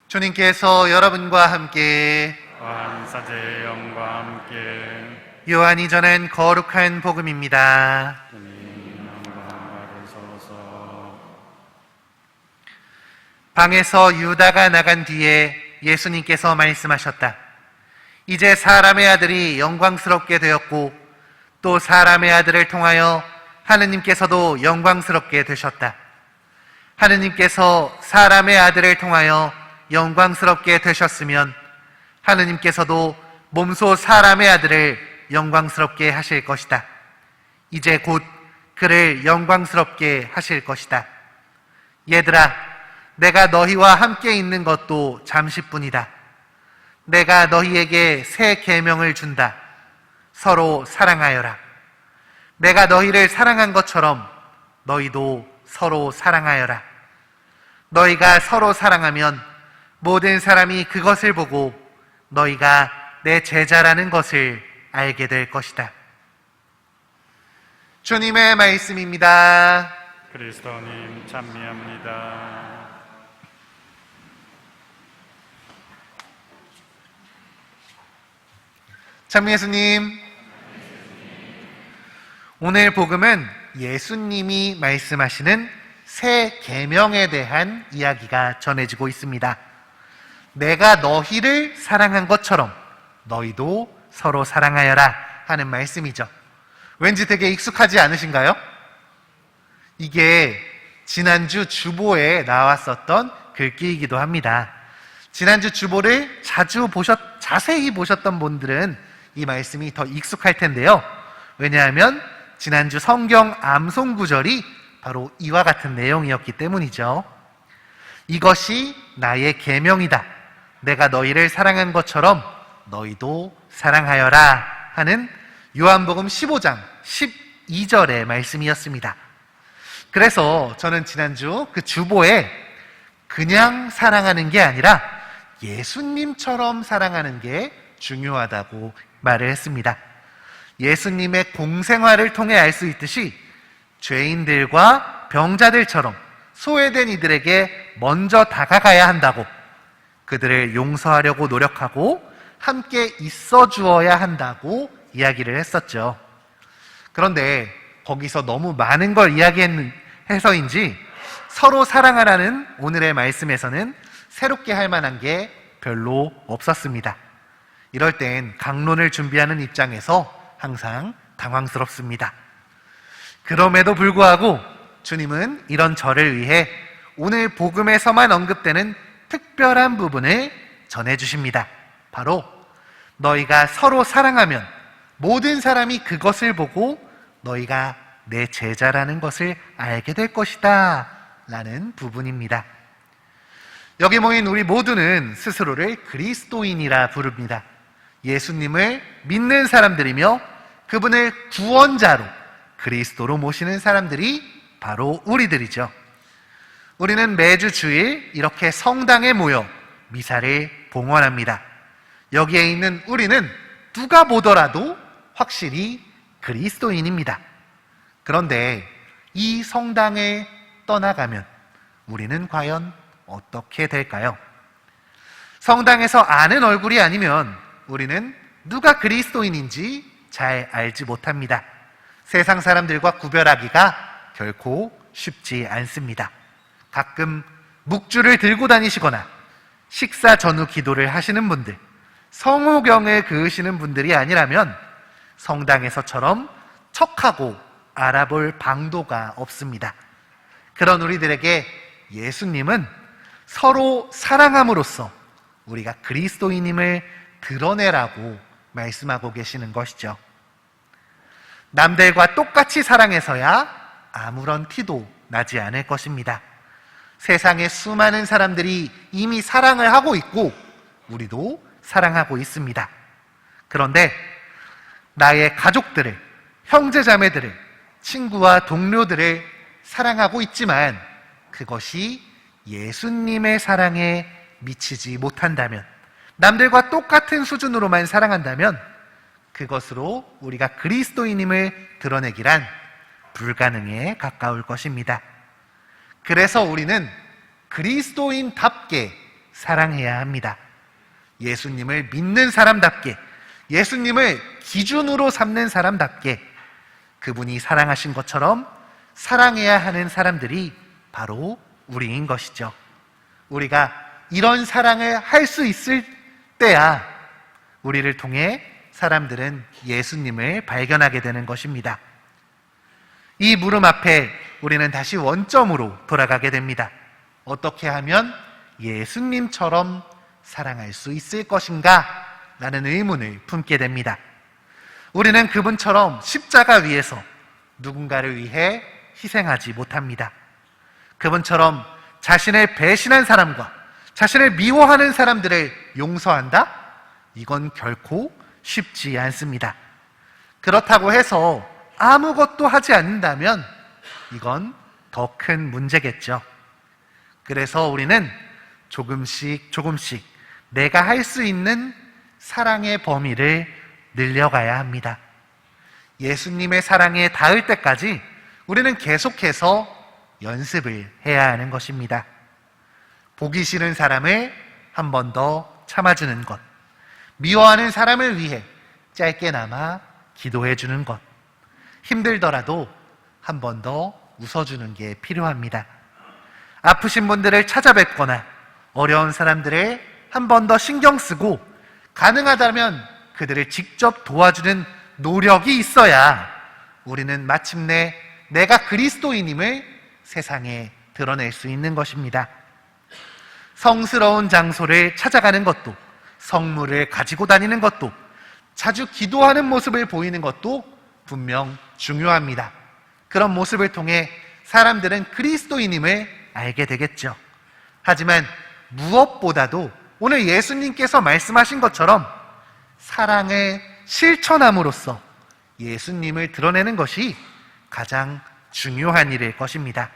주님께서 여러분과 함께 사제의 영과 함께 요한이 전한 거룩한 복음입니다. 주님 영광 받으소서. 방에서 유다가 나간 뒤에 예수님께서 말씀하셨다. 이제 사람의 아들이 영광스럽게 되었고 또 사람의 아들을 통하여 하느님께서도 영광스럽게 되셨다. 하느님께서 사람의 아들을 통하여 영광스럽게 되셨으면 하느님께서도 몸소 사람의 아들을 영광스럽게 하실 것이다. 이제 곧 그를 영광스럽게 하실 것이다. 얘들아, 내가 너희와 함께 있는 것도 잠시뿐이다. 내가 너희에게 새 계명을 준다. 서로 사랑하여라. 내가 너희를 사랑한 것처럼 너희도 서로 사랑하여라. 너희가 서로 사랑하면 모든 사람이 그것을 보고 너희가 내 제자라는 것을 알게 될 것이다. 주님의 말씀입니다. 그리스도님 찬미합니다. 찬미 예수님, 오늘 복음은 예수님이 말씀하시는 새 계명에 대한 이야기가 전해지고 있습니다. 내가 너희를 사랑한 것처럼 너희도 서로 사랑하여라 하는 말씀이죠. 왠지 되게 익숙하지 않으신가요? 이게 지난주 주보에 나왔었던 글귀이기도 합니다. 지난주 주보를 자세히 보셨던 분들은 이 말씀이 더 익숙할 텐데요. 왜냐하면 지난주 성경 암송 구절이 바로 이와 같은 내용이었기 때문이죠. 이것이 나의 계명이다. 내가 너희를 사랑한 것처럼 너희도 사랑하여라 하는 요한복음 15장 12절의 말씀이었습니다. 그래서 저는 지난주 그 주보에 그냥 사랑하는 게 아니라 예수님처럼 사랑하는 게 중요하다고 말을 했습니다. 예수님의 공생활을 통해 알 수 있듯이 죄인들과 병자들처럼 소외된 이들에게 먼저 다가가야 한다고, 그들을 용서하려고 노력하고 함께 있어 주어야 한다고 이야기를 했었죠. 그런데 거기서 너무 많은 걸 이야기해서인지 서로 사랑하라는 오늘의 말씀에서는 새롭게 할 만한 게 별로 없었습니다. 이럴 땐 강론을 준비하는 입장에서 항상 당황스럽습니다. 그럼에도 불구하고 주님은 이런 저를 위해 오늘 복음에서만 언급되는 특별한 부분을 전해주십니다. 바로 너희가 서로 사랑하면 모든 사람이 그것을 보고 너희가 내 제자라는 것을 알게 될 것이다 라는 부분입니다. 여기 모인 우리 모두는 스스로를 그리스도인이라 부릅니다. 예수님을 믿는 사람들이며 그분을 구원자로 그리스도로 모시는 사람들이 바로 우리들이죠. 우리는 매주 주일 이렇게 성당에 모여 미사를 봉헌합니다. 여기에 있는 우리는 누가 보더라도 확실히 그리스도인입니다. 그런데 이 성당에 떠나가면 우리는 과연 어떻게 될까요? 성당에서 아는 얼굴이 아니면 우리는 누가 그리스도인인지 잘 알지 못합니다. 세상 사람들과 구별하기가 결코 쉽지 않습니다. 가끔 묵주를 들고 다니시거나 식사 전후 기도를 하시는 분들, 성호경을 그으시는 분들이 아니라면 성당에서처럼 척하고 알아볼 방도가 없습니다. 그런 우리들에게 예수님은 서로 사랑함으로써 우리가 그리스도인임을 드러내라고 말씀하고 계시는 것이죠. 남들과 똑같이 사랑해서야 아무런 티도 나지 않을 것입니다. 세상에 수많은 사람들이 이미 사랑을 하고 있고 우리도 사랑하고 있습니다. 그런데 나의 가족들을, 형제자매들을, 친구와 동료들을 사랑하고 있지만 그것이 예수님의 사랑에 미치지 못한다면, 남들과 똑같은 수준으로만 사랑한다면 그것으로 우리가 그리스도인임을 드러내기란 불가능에 가까울 것입니다. 그래서 우리는 그리스도인답게 사랑해야 합니다. 예수님을 믿는 사람답게, 예수님을 기준으로 삼는 사람답게 그분이 사랑하신 것처럼 사랑해야 하는 사람들이 바로 우리인 것이죠. 우리가 이런 사랑을 할 수 있을 때야 우리를 통해 사람들은 예수님을 발견하게 되는 것입니다. 이 물음 앞에 우리는 다시 원점으로 돌아가게 됩니다. 어떻게 하면 예수님처럼 사랑할 수 있을 것인가? 라는 의문을 품게 됩니다. 우리는 그분처럼 십자가 위에서 누군가를 위해 희생하지 못합니다. 그분처럼 자신을 배신한 사람과 자신을 미워하는 사람들을 용서한다? 이건 결코 쉽지 않습니다. 그렇다고 해서 아무것도 하지 않는다면 이건 더 큰 문제겠죠. 그래서 우리는 조금씩 내가 할 수 있는 사랑의 범위를 늘려가야 합니다. 예수님의 사랑에 닿을 때까지 우리는 계속해서 연습을 해야 하는 것입니다. 보기 싫은 사람을 한 번 더 참아주는 것, 미워하는 사람을 위해 짧게나마 기도해 주는 것, 힘들더라도 한 번 더 웃어주는 게 필요합니다. 아프신 분들을 찾아뵙거나 어려운 사람들을 한 번 더 신경 쓰고 가능하다면 그들을 직접 도와주는 노력이 있어야 우리는 마침내 내가 그리스도인임을 세상에 드러낼 수 있는 것입니다. 성스러운 장소를 찾아가는 것도, 성물을 가지고 다니는 것도, 자주 기도하는 모습을 보이는 것도 분명 중요합니다. 그런 모습을 통해 사람들은 그리스도인임을 알게 되겠죠. 하지만 무엇보다도 오늘 예수님께서 말씀하신 것처럼 사랑을 실천함으로써 예수님을 드러내는 것이 가장 중요한 일일 것입니다.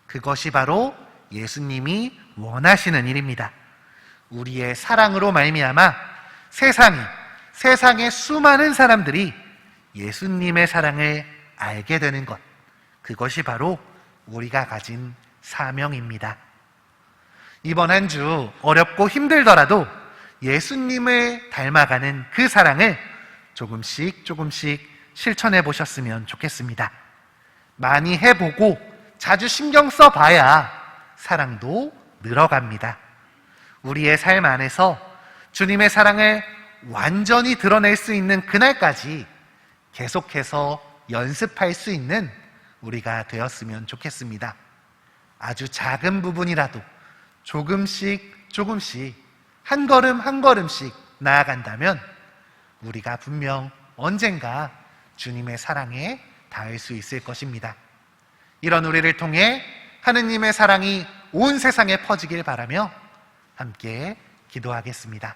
그것이 바로 예수님이 원하시는 일입니다. 우리의 사랑으로 말미암아 세상의 수많은 사람들이 예수님의 사랑을 알게 되는 것, 그것이 바로 우리가 가진 사명입니다. 이번 한 주 어렵고 힘들더라도 예수님을 닮아가는 그 사랑을 조금씩 실천해 보셨으면 좋겠습니다. 많이 해보고 자주 신경 써봐야 사랑도 늘어갑니다. 우리의 삶 안에서 주님의 사랑을 완전히 드러낼 수 있는 그날까지 계속해서 연습할 수 있는 우리가 되었으면 좋겠습니다. 아주 작은 부분이라도 조금씩 한 걸음씩 나아간다면 우리가 분명 언젠가 주님의 사랑에 닿을 수 있을 것입니다. 이런 우리를 통해 하느님의 사랑이 온 세상에 퍼지길 바라며 함께 기도하겠습니다.